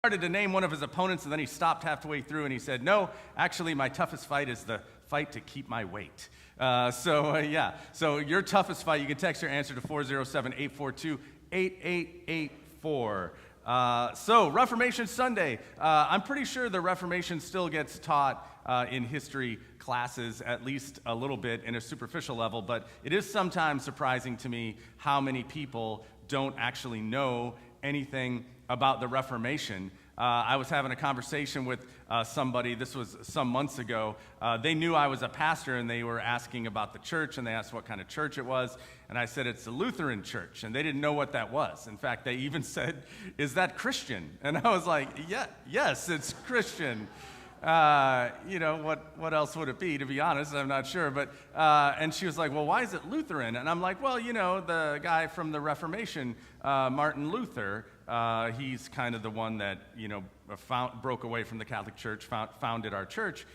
started to name one of his opponents, and then he stopped halfway through and he said, no, actually my toughest fight is the fight to keep my weight. So your toughest fight, you can text your answer to 407-842-8884. So Reformation Sunday, I'm pretty sure the Reformation still gets taught in history classes, at least a little bit in a superficial level, but it is sometimes surprising to me how many people don't actually know anything about the Reformation. I was having a conversation with somebody, this was some months ago. They knew I was a pastor, and they were asking about the church, and they asked what kind of church it was, and I said, it's a Lutheran church, and they didn't know what that was. In fact, they even said, is that Christian? And I was like, yes, it's Christian. What else would it be, to be honest? I'm not sure. But and she was like, well, why is it Lutheran? And I'm like, well, the guy from the Reformation, Martin Luther, he's kind of the one that, broke away from the Catholic Church, founded our church.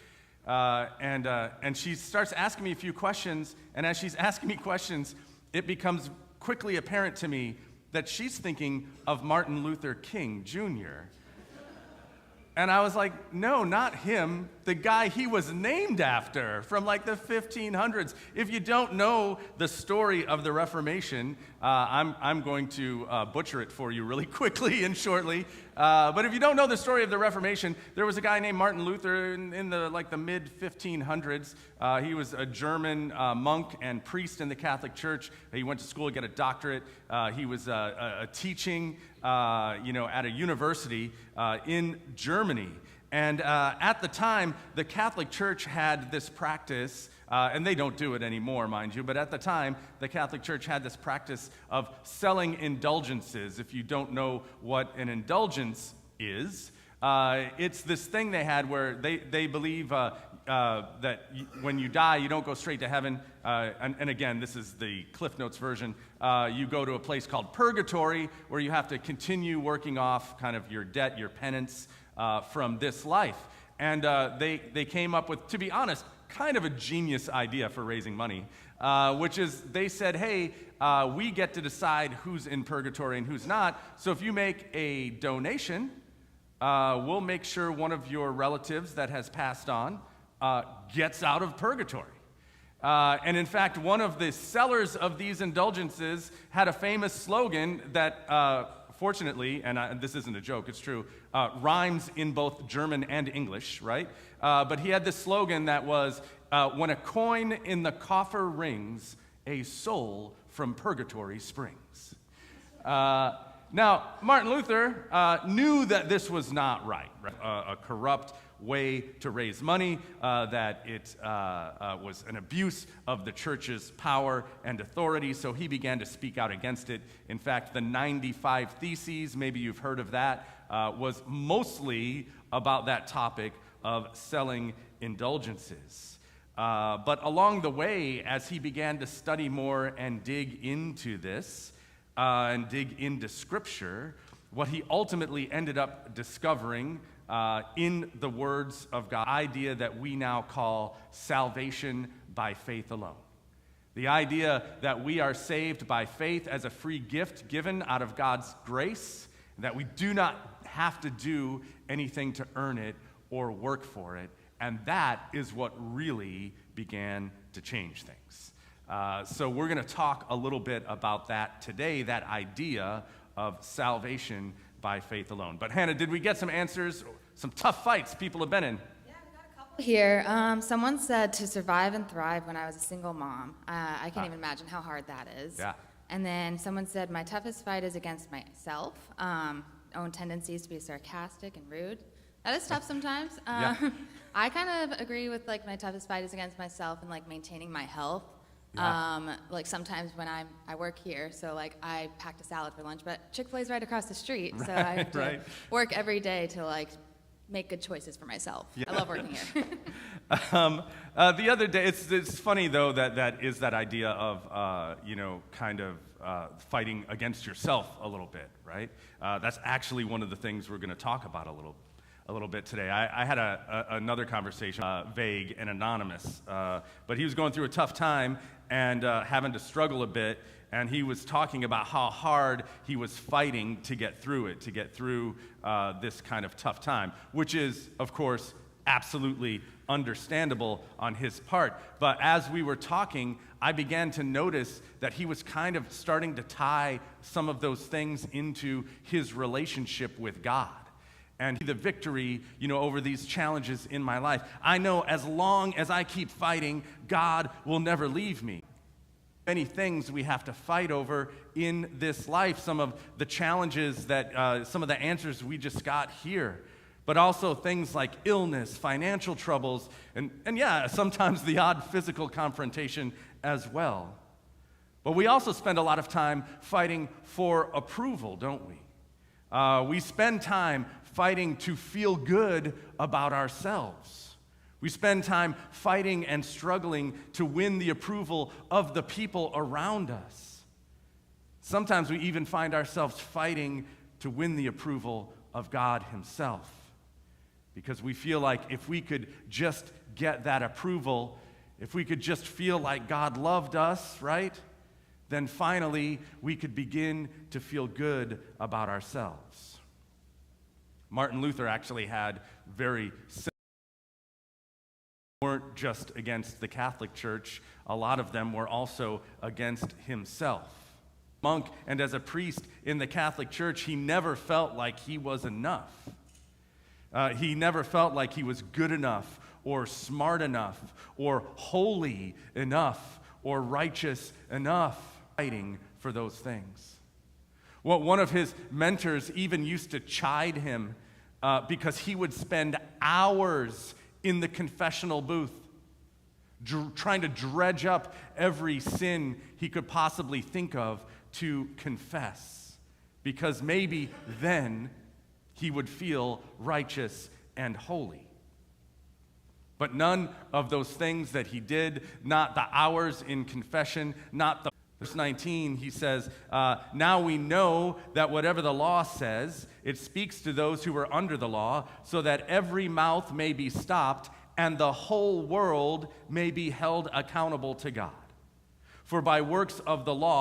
And she starts asking me a few questions. And as she's asking me questions, it becomes quickly apparent to me that she's thinking of Martin Luther King Jr., and I was like, no, not him, the guy he was named after from like the 1500s. If you don't know the story of the Reformation, I'm going to butcher it for you really quickly and shortly. But if you don't know the story of the Reformation, there was a guy named Martin Luther in the mid 1500s. He was a German monk and priest in the Catholic Church. He went to school to get a doctorate. He was teaching, at a university in Germany. And at the time, the Catholic Church had this practice, and they don't do it anymore, mind you, but at the time, the Catholic Church had this practice of selling indulgences. If you don't know what an indulgence is, it's this thing they had where they believe that when you die, you don't go straight to heaven. And again, this is the Cliff Notes version. You go to a place called purgatory, where you have to continue working off kind of your debt, your penance, from this life. And they came up with, to be honest, kind of a genius idea for raising money, which is they said, hey, we get to decide who's in purgatory and who's not. So if you make a donation, we'll make sure one of your relatives that has passed on gets out of purgatory. And in fact, one of the sellers of these indulgences had a famous slogan that, fortunately, and this isn't a joke, it's true, rhymes in both German and English, right? But he had this slogan that was, when a coin in the coffer rings, a soul from purgatory springs. Now, Martin Luther knew that this was not right? A corrupt way to raise money, that it was an abuse of the church's power and authority, so he began to speak out against it. In fact, the 95 Theses, maybe you've heard of that, was mostly about that topic of selling indulgences. But along the way, as he began to study more and dig into this, and dig into Scripture, what he ultimately ended up discovering in the words of God, the idea that we now call salvation by faith alone. The idea that we are saved by faith as a free gift given out of God's grace, that we do not have to do anything to earn it or work for it, and that is what really began to change things. So we're going to talk a little bit about that today, that idea of salvation by faith alone. But Hannah, did we get some answers, some tough fights people have been in? Yeah, we got a couple here. Someone said to survive and thrive when I was a single mom. I can't even imagine how hard that is. Yeah. And then someone said my toughest fight is against myself. Own tendencies to be sarcastic and rude. That is tough sometimes. Yeah. I kind of agree with my toughest fight is against myself and maintaining my health. Yeah. Sometimes when I work here, so I packed a salad for lunch, but Chick-fil-A's right across the street, so I have to work every day to make good choices for myself. Yeah. I love working here. The other day, it's funny though that is that idea of fighting against yourself a little bit, right? That's actually one of the things we're going to talk about a a little bit today. I had another conversation, vague and anonymous, but he was going through a tough time and having to struggle a bit, and he was talking about how hard he was fighting to get through it, to get through this kind of tough time, which is, of course, absolutely understandable on his part. But as we were talking, I began to notice that he was kind of starting to tie some of those things into his relationship with God and the victory, over these challenges in my life. I know as long as I keep fighting, God will never leave me. Many things we have to fight over in this life, some of the challenges that, some of the answers we just got here, but also things like illness, financial troubles, and yeah, sometimes the odd physical confrontation as well. But we also spend a lot of time fighting for approval, don't we? We spend time fighting to feel good about ourselves. We spend time fighting and struggling to win the approval of the people around us. Sometimes we even find ourselves fighting to win the approval of God Himself, because we feel like if we could just get that approval, if we could just feel like God loved us, right, then finally we could begin to feel good about ourselves. Martin Luther actually had very simple, weren't just against the Catholic Church, a lot of them were also against himself. Monk, and as a priest in the Catholic Church, he never felt like he was enough. He never felt like he was good enough or smart enough or holy enough or righteous enough, fighting for those things. Well, one of his mentors even used to chide him because he would spend hours in the confessional booth trying to dredge up every sin he could possibly think of to confess, because maybe then he would feel righteous and holy. But none of those things that he did, not the hours in confession, not the... Verse 19, he says, now we know that whatever the law says, it speaks to those who are under the law, so that every mouth may be stopped and the whole world may be held accountable to God. For by works of the law,